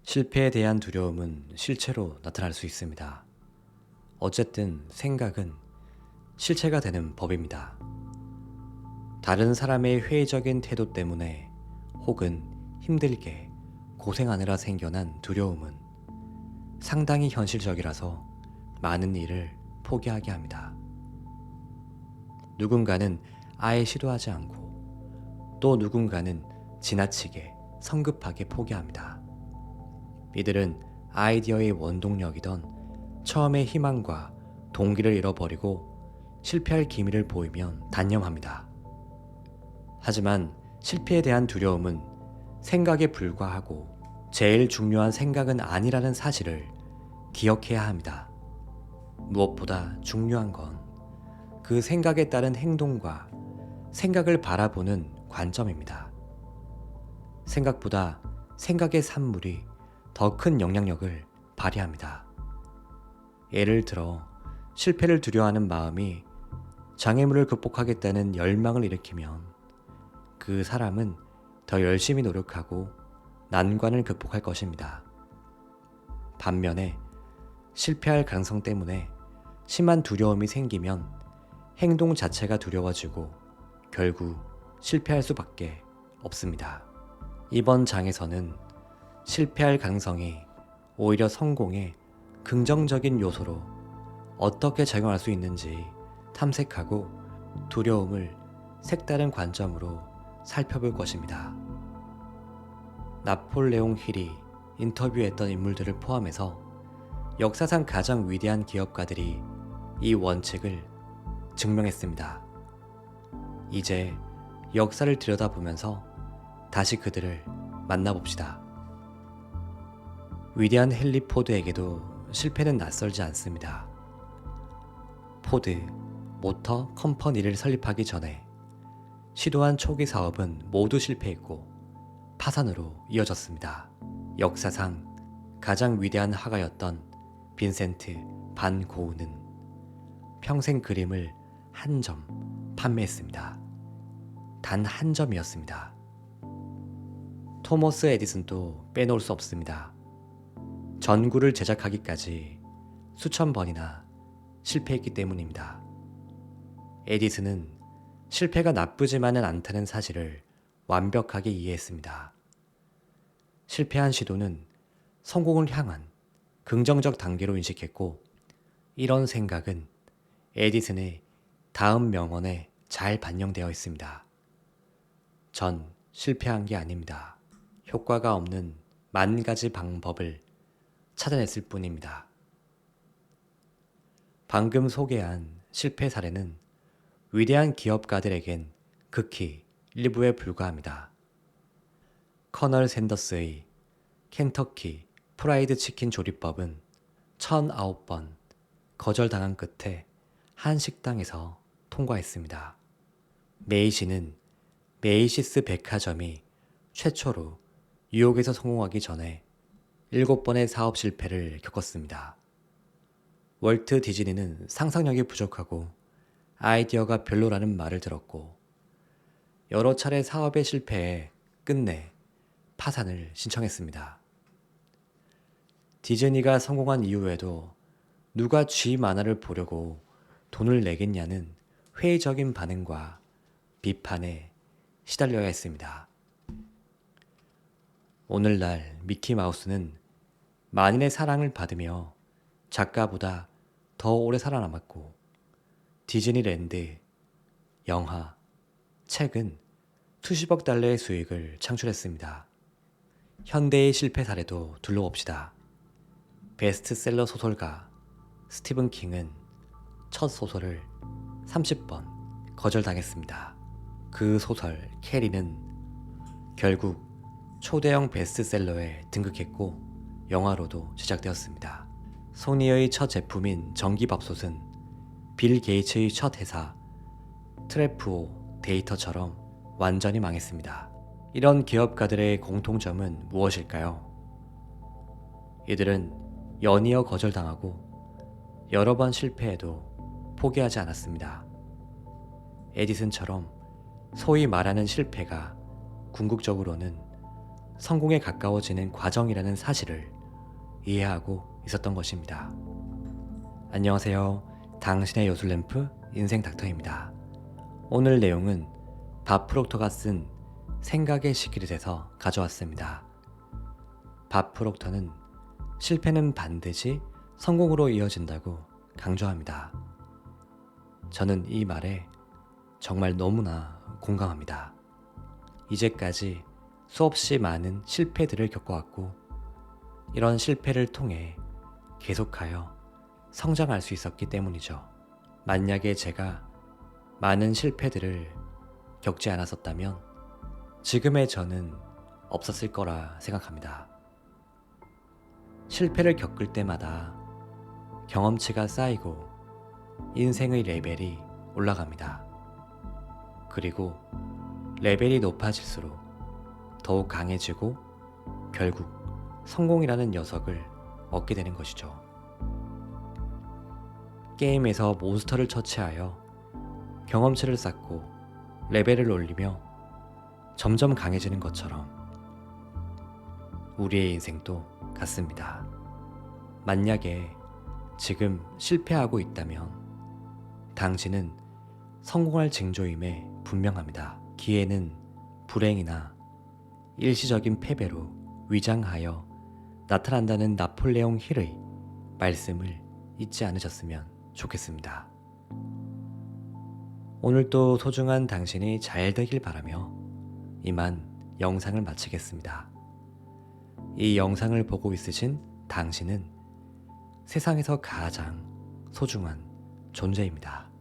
실패에 대한 두려움은 실체로 나타날 수 있습니다. 어쨌든 생각은 실체가 되는 법입니다. 다른 사람의 회의적인 태도 때문에 혹은 힘들게 고생하느라 생겨난 두려움은 상당히 현실적이라서 많은 일을 포기하게 합니다. 누군가는 아예 시도하지 않고 또 누군가는 지나치게 성급하게 포기합니다. 이들은 아이디어의 원동력이던 처음의 희망과 동기를 잃어버리고 실패할 기미를 보이면 단념합니다. 하지만 실패에 대한 두려움은 생각에 불과하고 제일 중요한 생각은 아니라는 사실을 기억해야 합니다. 무엇보다 중요한 건 그 생각에 따른 행동과 생각을 바라보는 관점입니다. 생각보다 생각의 산물이 더 큰 영향력을 발휘합니다. 예를 들어 실패를 두려워하는 마음이 장애물을 극복하겠다는 열망을 일으키면 그 사람은 더 열심히 노력하고 난관을 극복할 것입니다. 반면에 실패할 가능성 때문에 심한 두려움이 생기면 행동 자체가 두려워지고 결국 실패할 수밖에 없습니다. 이번 장에서는 실패할 가능성이 오히려 성공의 긍정적인 요소로 어떻게 작용할 수 있는지 탐색하고 두려움을 색다른 관점으로 살펴볼 것입니다. 나폴레옹 힐이 인터뷰했던 인물들을 포함해서 역사상 가장 위대한 기업가들이 이 원칙을 증명했습니다. 이제 역사를 들여다보면서 다시 그들을 만나봅시다. 위대한 헨리 포드에게도 실패는 낯설지 않습니다. 포드 모터 컴퍼니를 설립하기 전에 시도한 초기 사업은 모두 실패했고 파산으로 이어졌습니다. 역사상 가장 위대한 화가였던 빈센트 반 고흐는 평생 그림을 한 점 판매했습니다. 단 한 점이었습니다. 토머스 에디슨도 빼놓을 수 없습니다. 전구를 제작하기까지 수천 번이나 실패했기 때문입니다. 에디슨은 실패가 나쁘지만은 않다는 사실을 완벽하게 이해했습니다. 실패한 시도는 성공을 향한 긍정적 단계로 인식했고 이런 생각은 에디슨의 다음 명언에 잘 반영되어 있습니다. 전 실패한 게 아닙니다. 효과가 없는 만 가지 방법을 찾아냈을 뿐입니다. 방금 소개한 실패 사례는 위대한 기업가들에겐 극히 일부에 불과합니다. 커널 샌더스의 켄터키 프라이드 치킨 조리법은 1009번 거절당한 끝에 한 식당에서 통과했습니다. 메이시는 메이시스 백화점이 최초로 뉴욕에서 성공하기 전에 7번의 사업 실패를 겪었습니다. 월트 디즈니는 상상력이 부족하고 아이디어가 별로라는 말을 들었고 여러 차례 사업의 실패에 끝내 파산을 신청했습니다. 디즈니가 성공한 이후에도 누가 쥐 만화를 보려고 돈을 내겠냐는 회의적인 반응과 비판에 시달려야 했습니다. 오늘날 미키마우스는 만인의 사랑을 받으며 작가보다 더 오래 살아남았고 디즈니랜드, 영화, 책은 수십억 달러의 수익을 창출했습니다. 현대의 실패 사례도 둘러봅시다. 베스트셀러 소설가 스티븐 킹은 첫 소설을 30번 거절당했습니다. 그 소설 캐리는 결국 초대형 베스트셀러에 등극했고 영화로도 제작되었습니다. 소니의 첫 제품인 전기밥솥은 빌 게이츠의 첫 회사 트래프오 데이터처럼 완전히 망했습니다. 이런 기업가들의 공통점은 무엇일까요? 이들은 연이어 거절당하고 여러 번 실패해도 포기하지 않았습니다. 에디슨처럼 소위 말하는 실패가 궁극적으로는 성공에 가까워지는 과정이라는 사실을 이해하고 있었던 것입니다. 안녕하세요. 당신의 요술램프 인생 닥터입니다. 오늘 내용은 밥 프록터가 쓴 생각의 시크릿에서 가져왔습니다. 밥 프록터는 실패는 반드시 성공으로 이어진다고 강조합니다. 저는 이 말에 정말 너무나 공감합니다. 이제까지 수없이 많은 실패들을 겪어왔고 이런 실패를 통해 계속하여 성장할 수 있었기 때문이죠. 만약에 제가 많은 실패들을 겪지 않았었다면 지금의 저는 없었을 거라 생각합니다. 실패를 겪을 때마다 경험치가 쌓이고 인생의 레벨이 올라갑니다. 그리고 레벨이 높아질수록 더욱 강해지고 결국 성공이라는 녀석을 얻게 되는 것이죠. 게임에서 몬스터를 처치하여 경험치를 쌓고 레벨을 올리며 점점 강해지는 것처럼 우리의 인생도 같습니다. 만약에 지금 실패하고 있다면 당신은 성공할 징조임에 분명합니다. 기회는 불행이나 일시적인 패배로 위장하여 나타난다는 나폴레옹 힐의 말씀을 잊지 않으셨으면 좋겠습니다. 오늘도 소중한 당신이 잘 되길 바라며 이만 영상을 마치겠습니다. 이 영상을 보고 있으신 당신은 세상에서 가장 소중한 존재입니다.